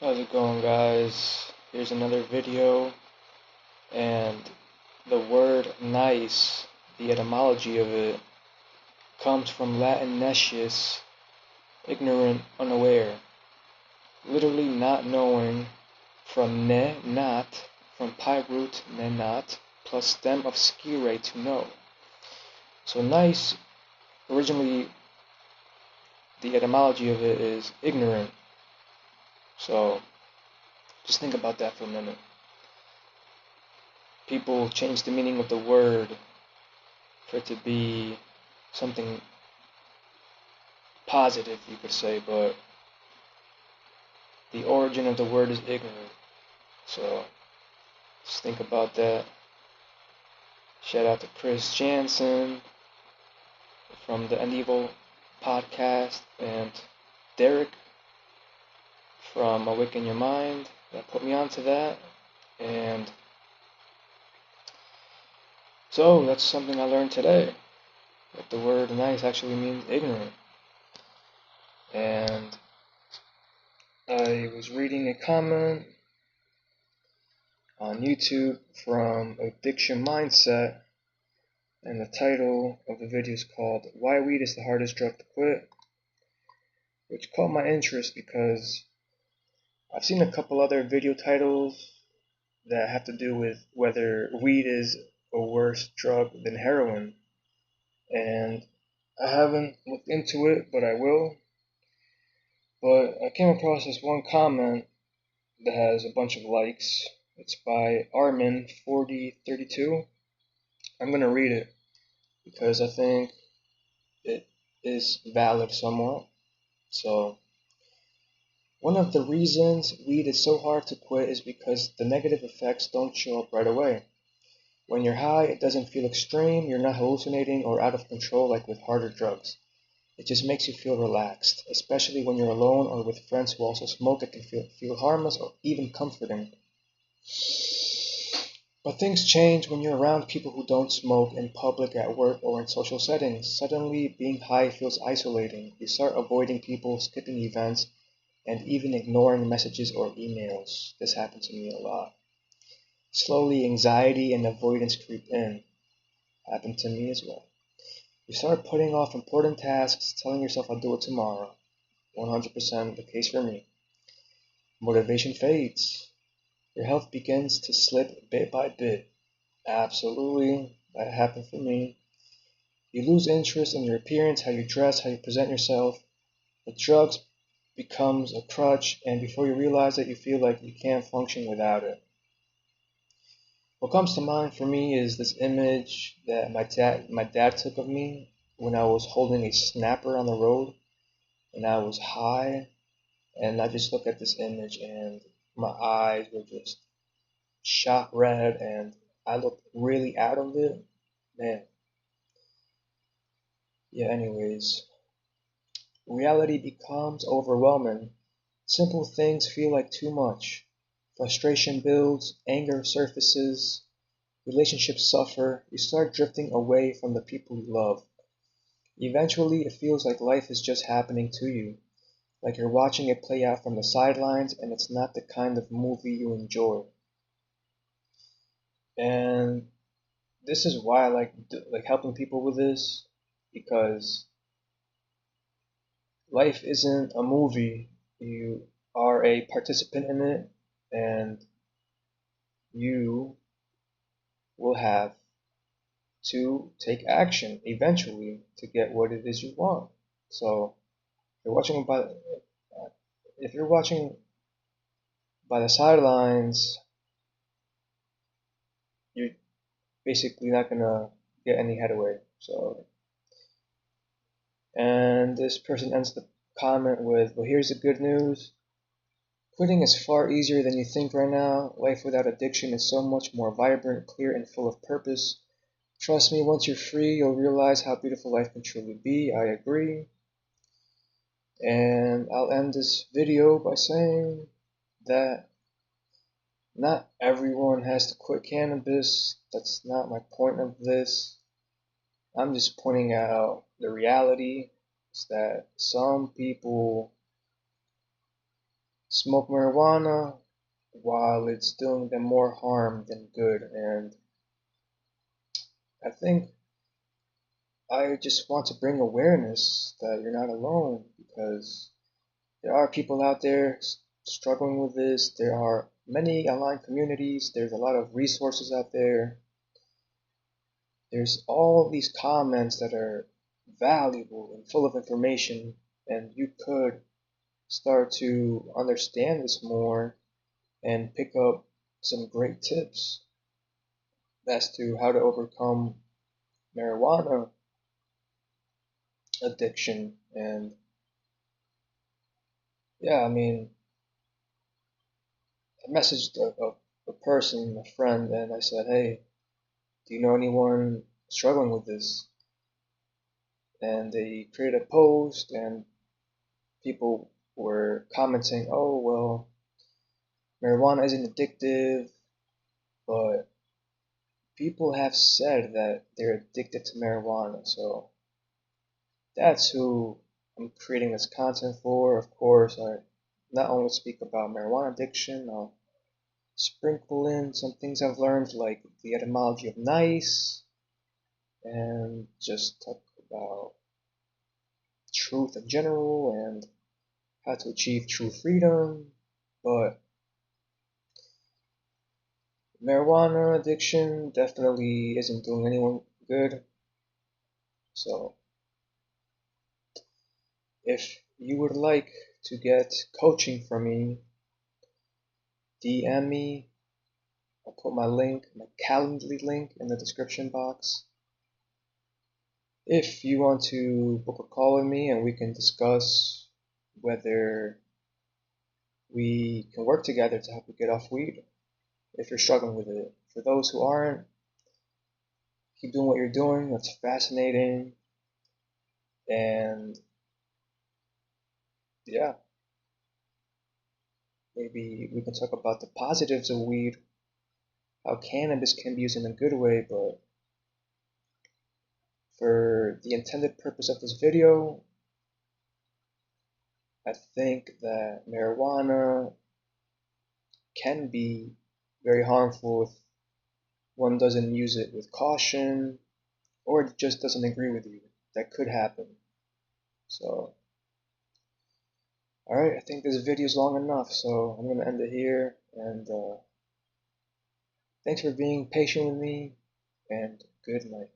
How's it going, guys? Here's another video, and the word nice, the etymology of it, comes from Latin nescius, ignorant, unaware, literally not knowing, from ne, not, from pi root ne not, plus stem of scire, to know. So nice, originally, the etymology of it is ignorant. So just think about that for a minute. People change the meaning of the word for it to be something positive, you could say, but the origin of the word is ignorant. So just think about that. Shout out to Chris Jansen from the Evil podcast and Derek from Awaken Your Mind that put me onto that. And so that's something I learned today, that the word nice actually means ignorant. And I was reading a comment on YouTube from Addiction Mindset, and the title of the video is called Why Weed is the Hardest Drug to Quit, which caught my interest because I've seen a couple other video titles that have to do with whether weed is a worse drug than heroin, and I haven't looked into it, but I will. But I came across this one comment that has a bunch of likes. It's by Armin4032. I'm going to read it because I think it is valid somewhat. So, one of the reasons weed is so hard to quit is because the negative effects don't show up right away. When you're high, it doesn't feel extreme, you're not hallucinating or out of control like with harder drugs. It just makes you feel relaxed, especially when you're alone or with friends who also smoke. It can feel harmless or even comforting. But things change when you're around people who don't smoke, in public, at work, or in social settings. Suddenly, being high feels isolating. You start avoiding people, skipping events, and even ignoring messages or emails. This happened to me a lot. Slowly, anxiety and avoidance creep in. Happened to me as well. You start putting off important tasks, telling yourself I'll do it tomorrow. 100% the case for me. Motivation fades. Your health begins to slip bit by bit. Absolutely, that happened for me. You lose interest in your appearance, how you dress, how you present yourself. The drugs becomes a crutch, and before you realize it, you feel like you can't function without it. What comes to mind for me is this image that my dad took of me when I was holding a snapper on the road and I was high, and I just look at this image and my eyes were just shot red and I looked really out of it. Man. Yeah, anyways. Reality becomes overwhelming. Simple things feel like too much. Frustration builds, anger surfaces, relationships suffer, you start drifting away from the people you love. Eventually, it feels like life is just happening to you, like you're watching it play out from the sidelines, and it's not the kind of movie you enjoy. And this is why I like helping people with this, because life isn't a movie. You are a participant in it, and you will have to take action eventually to get what it is you want. So if you're watching by the sidelines, you're basically not gonna get any headway. So, and this person ends the comment with, "Well, here's the good news. Quitting is far easier than you think right now. Life without addiction is so much more vibrant, clear, and full of purpose. Trust me, once you're free, you'll realize how beautiful life can truly be." I agree. And I'll end this video by saying that not everyone has to quit cannabis. That's not my point of this. I'm just pointing out the reality is that some people smoke marijuana while it's doing them more harm than good. And I think I just want to bring awareness that you're not alone, because there are people out there struggling with this. There are many online communities. There's a lot of resources out there. There's all these comments that are valuable and full of information, and you could start to understand this more and pick up some great tips as to how to overcome marijuana addiction. And yeah, I mean, I messaged a person, a friend, and I said, hey, do you know anyone struggling with this? And they created a post, and people were commenting, oh, well, marijuana isn't addictive, but people have said that they're addicted to marijuana. So that's who I'm creating this content for. Of course, I not only speak about marijuana addiction, I'll sprinkle in some things I've learned, like the etymology of nice, and just talk about truth in general and how to achieve true freedom. But marijuana addiction definitely isn't doing anyone good. So if you would like to get coaching from me, DM me. I'll put my link, my Calendly link in the description box. If you want to book a call with me and we can discuss whether we can work together to help you get off weed if you're struggling with it. For those who aren't, keep doing what you're doing. That's fascinating. And yeah, maybe we can talk about the positives of weed, how cannabis can be used in a good way. But for the intended purpose of this video, I think that marijuana can be very harmful if one doesn't use it with caution or it just doesn't agree with you. That could happen. So, alright, I think this video is long enough, so I'm going to end it here. And thanks for being patient with me, and good night.